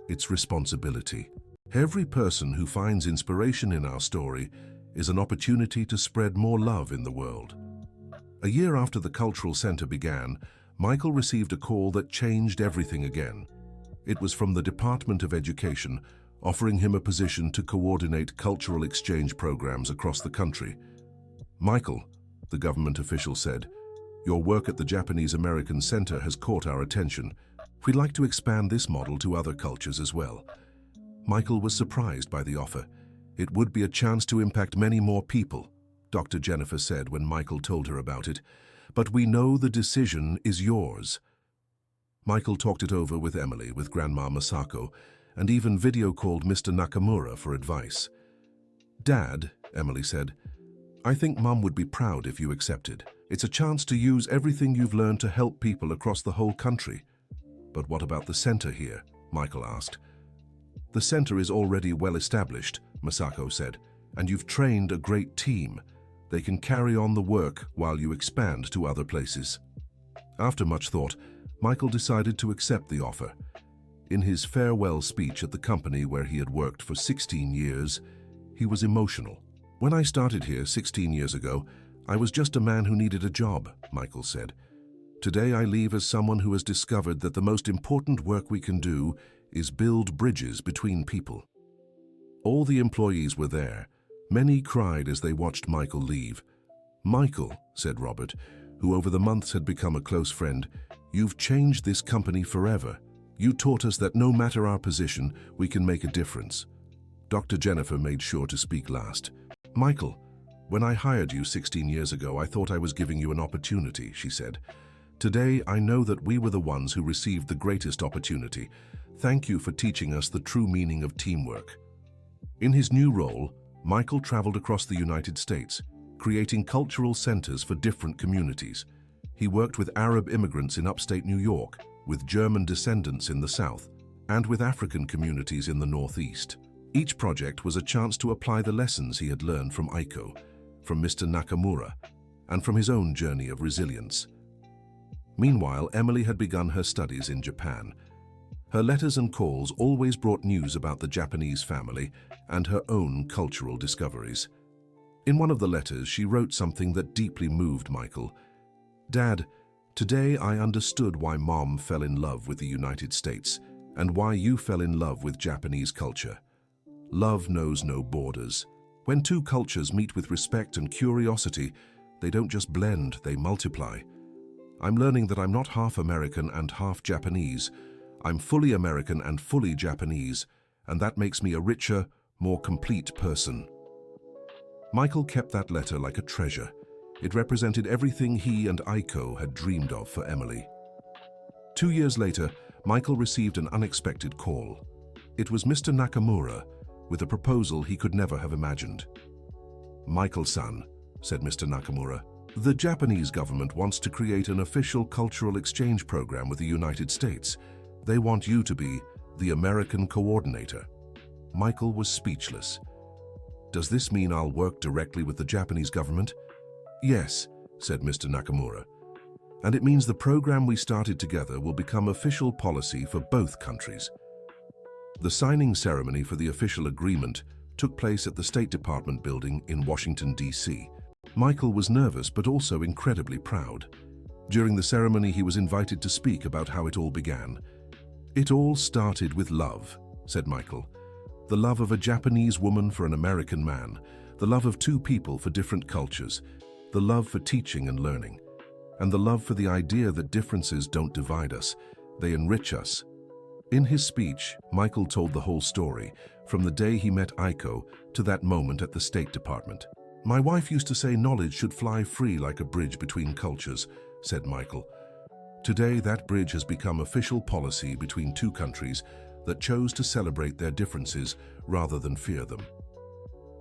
Speaker 1: "It's responsibility. Every person who finds inspiration in our story is an opportunity to spread more love in the world." A year after the Cultural Center began, Michael received a call that changed everything again. It was from the Department of Education, offering him a position to coordinate cultural exchange programs across the country. "Michael," the government official said, "your work at the Japanese American Center has caught our attention. We'd like to expand this model to other cultures as well." Michael was surprised by the offer. It would be a chance to impact many more people, Dr. Jennifer said when Michael told her about it. "But we know the decision is yours." Michael talked it over with Emily, with Grandma Masako, and even video called Mr. Nakamura for advice. "Dad," Emily said, "I think Mum would be proud if you accepted. It's a chance to use everything you've learned to help people across the whole country." "But what about the center here?" Michael asked. "The center is already well established," Masako said, "and you've trained a great team. They can carry on the work while you expand to other places." After much thought, Michael decided to accept the offer. In his farewell speech at the company where he had worked for 16 years, he was emotional. "When I started here 16 years ago, I was just a man who needed a job," Michael said. "Today I leave as someone who has discovered that the most important work we can do is build bridges between people." All the employees were there. Many cried as they watched Michael leave. "Michael," said Robert, who over the months had become a close friend, "you've changed this company forever. You taught us that no matter our position, we can make a difference." Dr. Jennifer made sure to speak last. "Michael, when I hired you 16 years ago, I thought I was giving you an opportunity," she said. "Today, I know that we were the ones who received the greatest opportunity. Thank you for teaching us the true meaning of teamwork." In his new role, Michael traveled across the United States, creating cultural centers for different communities. He worked with Arab immigrants in upstate New York, with German descendants in the South, and with African communities in the Northeast. Each project was a chance to apply the lessons he had learned from Aiko, from Mr. Nakamura, and from his own journey of resilience. Meanwhile, Emily had begun her studies in Japan. Her letters and calls always brought news about the Japanese family and her own cultural discoveries. In one of the letters, she wrote something that deeply moved Michael. "Dad, today I understood why Mom fell in love with the United States and why you fell in love with Japanese culture. Love knows no borders. When two cultures meet with respect and curiosity, they don't just blend, they multiply. I'm learning that I'm not half American and half Japanese. I'm fully American and fully Japanese, and that makes me a richer, more complete person." Michael kept that letter like a treasure. It represented everything he and Aiko had dreamed of for Emily. 2 years later, Michael received an unexpected call. It was Mr. Nakamura, with a proposal he could never have imagined. "Michael-san," said Mr. Nakamura, "the Japanese government wants to create an official cultural exchange program with the United States. They want you to be the American coordinator." Michael was speechless. "Does this mean I'll work directly with the Japanese government?" "Yes," said Mr. Nakamura. "And it means the program we started together will become official policy for both countries." The signing ceremony for the official agreement took place at the State Department building in Washington, D.C. Michael was nervous but also incredibly proud. During the ceremony, he was invited to speak about how it all began. "It all started with love," said Michael. "The love of a Japanese woman for an American man, the love of two people for different cultures, the love for teaching and learning, and the love for the idea that differences don't divide us, they enrich us." In his speech, Michael told the whole story, from the day he met Aiko to that moment at the State Department. "My wife used to say knowledge should fly free like a bridge between cultures," said Michael. "Today, that bridge has become official policy between two countries that chose to celebrate their differences rather than fear them."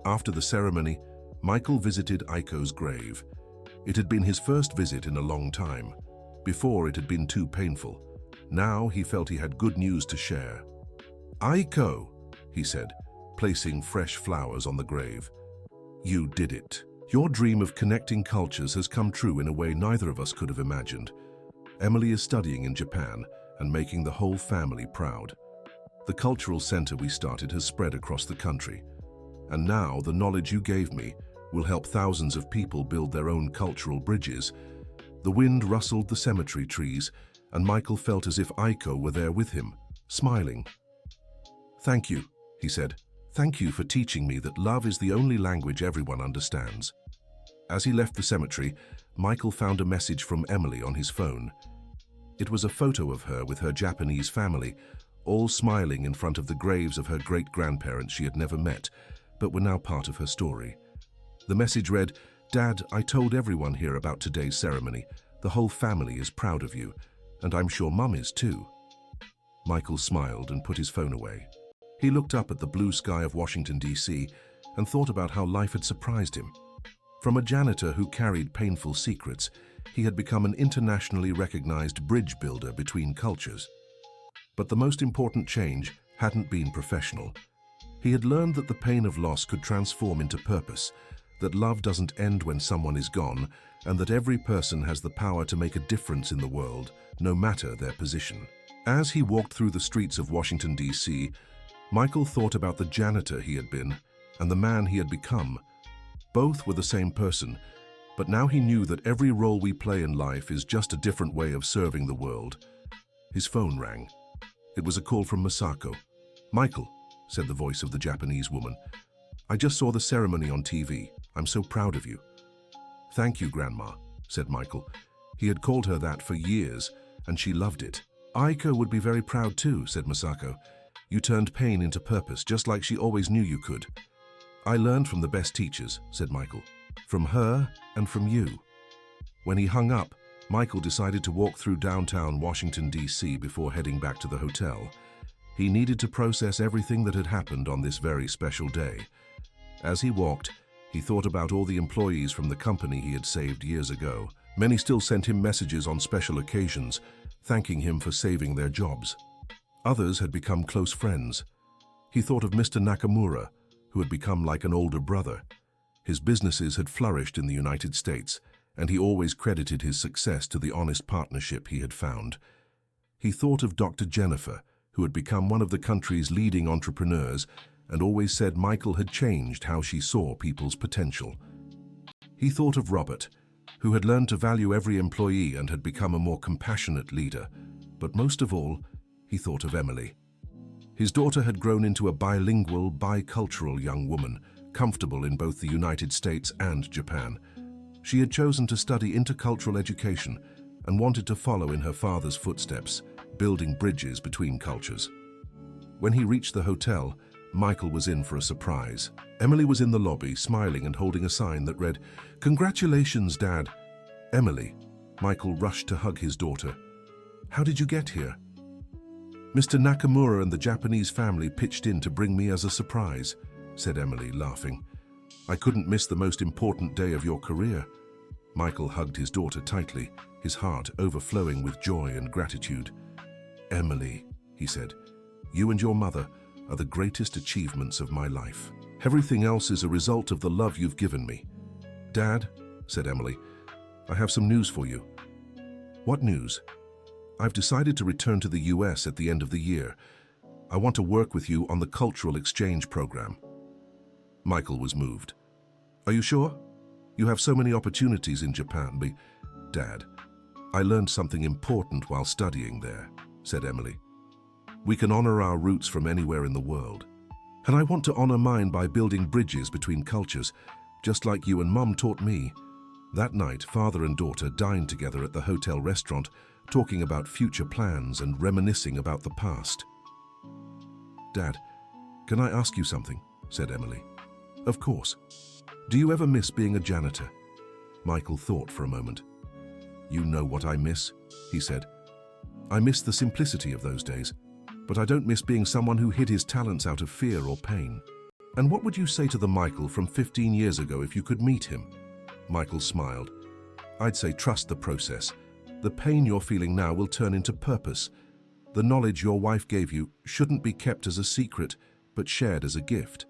Speaker 1: After the ceremony, Michael visited Aiko's grave. It had been his first visit in a long time. Before, it had been too painful. Now he felt he had good news to share. "Aiko," he said, placing fresh flowers on the grave. "You did it. Your dream of connecting cultures has come true in a way neither of us could have imagined. Emily is studying in Japan and making the whole family proud. The cultural center we started has spread across the country. And now the knowledge you gave me will help thousands of people build their own cultural bridges." The wind rustled the cemetery trees, and Michael felt as if Aiko were there with him, smiling. "Thank you," he said. "Thank you for teaching me that love is the only language everyone understands." As he left the cemetery, Michael found a message from Emily on his phone. It was a photo of her with her Japanese family, all smiling in front of the graves of her great-grandparents she had never met, but were now part of her story. The message read, "Dad, I told everyone here about today's ceremony. The whole family is proud of you, and I'm sure Mum is too." Michael smiled and put his phone away. He looked up at the blue sky of Washington, D.C., and thought about how life had surprised him. From a janitor who carried painful secrets, he had become an internationally recognized bridge builder between cultures. But the most important change hadn't been professional. He had learned that the pain of loss could transform into purpose, that love doesn't end when someone is gone, and that every person has the power to make a difference in the world, no matter their position. As he walked through the streets of Washington, D.C., Michael thought about the janitor he had been and the man he had become. Both were the same person, but now he knew that every role we play in life is just a different way of serving the world. His phone rang. It was a call from Masako. "Michael," said the voice of the Japanese woman, "I just saw the ceremony on TV. I'm so proud of you." "Thank you, Grandma," said Michael. He had called her that for years, and she loved it. "Aiko would be very proud too," said Masako. "You turned pain into purpose, just like she always knew you could." "I learned from the best teachers," said Michael. "From her and from you." When he hung up, Michael decided to walk through downtown Washington, D.C. before heading back to the hotel. He needed to process everything that had happened on this very special day. As he walked, he thought about all the employees from the company he had saved years ago. Many still sent him messages on special occasions, thanking him for saving their jobs. Others had become close friends. He thought of Mr. Nakamura, who had become like an older brother. His businesses had flourished in the United States, and he always credited his success to the honest partnership he had found. He thought of Dr. Jennifer, who had become one of the country's leading entrepreneurs, and always said Michael had changed how she saw people's potential. He thought of Robert, who had learned to value every employee and had become a more compassionate leader. But most of all, he thought of Emily. His daughter had grown into a bilingual, bicultural young woman, comfortable in both the United States and Japan. She had chosen to study intercultural education and wanted to follow in her father's footsteps, building bridges between cultures. When he reached the hotel, Michael was in for a surprise. Emily was in the lobby, smiling and holding a sign that read, "Congratulations, Dad." "Emily," Michael rushed to hug his daughter. "How did you get here?" "Mr. Nakamura and the Japanese family pitched in to bring me as a surprise," said Emily, laughing. "I couldn't miss the most important day of your career." Michael hugged his daughter tightly, his heart overflowing with joy and gratitude. "Emily," he said, "you and your mother are the greatest achievements of my life. Everything else is a result of the love you've given me." "Dad," said Emily, "I have some news for you." "What news?" "I've decided to return to the US at the end of the year. I want to work with you on the cultural exchange program." Michael was moved. "Are you sure? You have so many opportunities in Japan." "Dad, I learned something important while studying there," said Emily. "We can honor our roots from anywhere in the world. And I want to honor mine by building bridges between cultures, just like you and Mum taught me." That night, father and daughter dined together at the hotel restaurant, talking about future plans and reminiscing about the past. "Dad, can I ask you something?" said Emily. "Of course. Do you ever miss being a janitor?" Michael thought for a moment. "You know what I miss," he said. "I miss the simplicity of those days, but I don't miss being someone who hid his talents out of fear or pain." And what would you say to the Michael from 15 years ago if you could meet him? Michael smiled. I'd say trust the process. The pain you're feeling now will turn into purpose. The knowledge your wife gave you shouldn't be kept as a secret, but shared as a gift.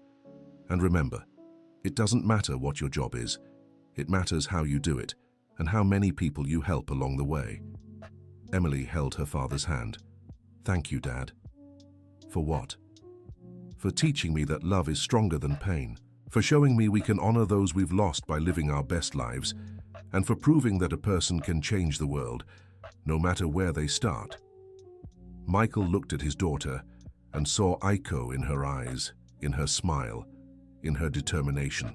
Speaker 1: And remember, it doesn't matter what your job is. It matters how you do it, and how many people you help along the way. Emily held her father's hand. Thank you, Dad. For what? For teaching me that love is stronger than pain, for showing me we can honor those we've lost by living our best lives, and for proving that a person can change the world, no matter where they start. Michael looked at his daughter and saw Aiko in her eyes, in her smile, in her determination.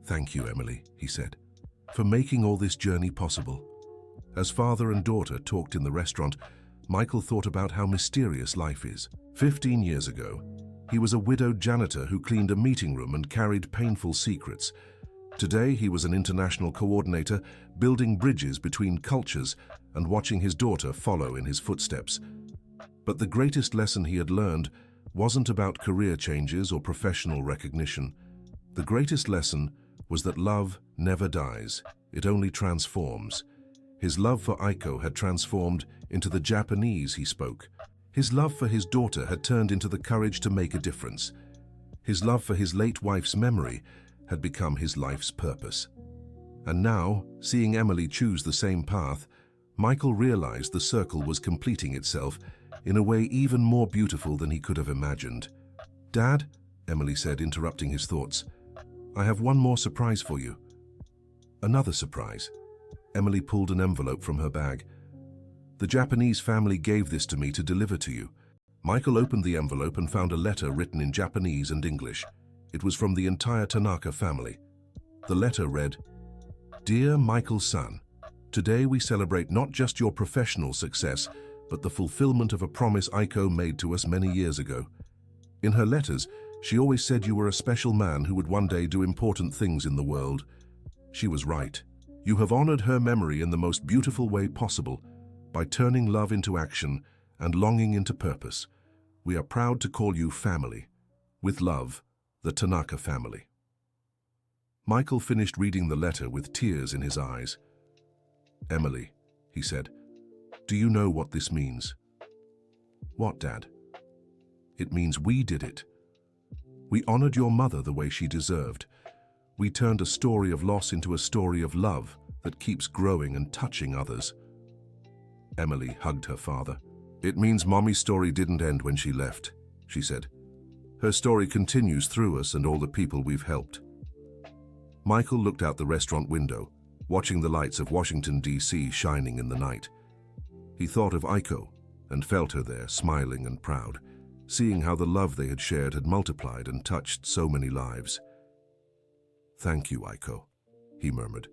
Speaker 1: Thank you, Emily, he said, for making all this journey possible. As father and daughter talked in the restaurant, Michael thought about how mysterious life is. 15 years ago, he was a widowed janitor who cleaned a meeting room and carried painful secrets. Today, he was an international coordinator, building bridges between cultures and watching his daughter follow in his footsteps. But the greatest lesson he had learned wasn't about career changes or professional recognition. The greatest lesson was that love never dies, it only transforms. His love for Aiko had transformed into the Japanese he spoke. His love for his daughter had turned into the courage to make a difference. His love for his late wife's memory had become his life's purpose. And now, seeing Emily choose the same path, Michael realized the circle was completing itself in a way even more beautiful than he could have imagined. Dad, Emily said, interrupting his thoughts, I have one more surprise for you. Another surprise. Emily pulled an envelope from her bag. The Japanese family gave this to me to deliver to you. Michael opened the envelope and found a letter written in Japanese and English. It was from the entire Tanaka family. The letter read, Dear Michael-san, today we celebrate not just your professional success, but the fulfillment of a promise Aiko made to us many years ago. In her letters, she always said you were a special man who would one day do important things in the world. She was right. You have honored her memory in the most beautiful way possible, by turning love into action and longing into purpose. We are proud to call you family. With love, the Tanaka family. Michael finished reading the letter with tears in his eyes. Emily, he said, do you know what this means? What, Dad? It means we did it. We honored your mother the way she deserved. We turned a story of loss into a story of love that keeps growing and touching others. Emily hugged her father. It means Mommy's story didn't end when she left, she said. Her story continues through us and all the people we've helped. Michael looked out the restaurant window, watching the lights of Washington, D.C. shining in the night. He thought of Aiko and felt her there, smiling and proud, seeing how the love they had shared had multiplied and touched so many lives. Thank you, Aiko, he murmured,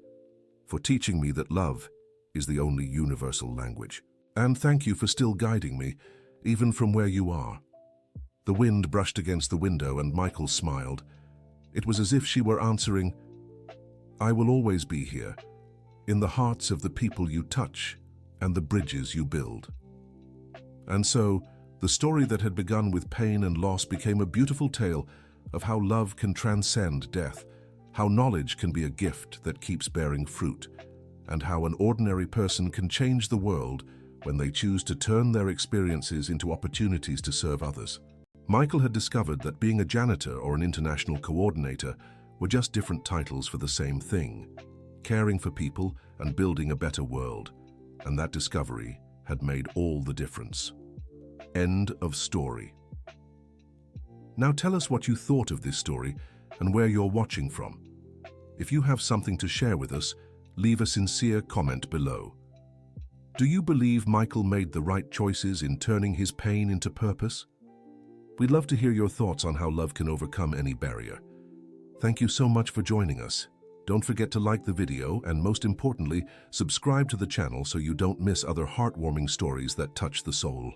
Speaker 1: for teaching me that love is the only universal language. And thank you for still guiding me, even from where you are. The wind brushed against the window and Michael smiled. It was as if she were answering, I will always be here, in the hearts of the people you touch and the bridges you build. And so, the story that had begun with pain and loss became a beautiful tale of how love can transcend death, how knowledge can be a gift that keeps bearing fruit, and how an ordinary person can change the world when they choose to turn their experiences into opportunities to serve others. Michael had discovered that being a janitor or an international coordinator were just different titles for the same thing, caring for people and building a better world, and that discovery had made all the difference. End of story. Now tell us what you thought of this story and where you're watching from. If you have something to share with us, leave a sincere comment below. Do you believe Michael made the right choices in turning his pain into purpose? We'd love to hear your thoughts on how love can overcome any barrier. Thank you so much for joining us. Don't forget to like the video and, most importantly, subscribe to the channel so you don't miss other heartwarming stories that touch the soul.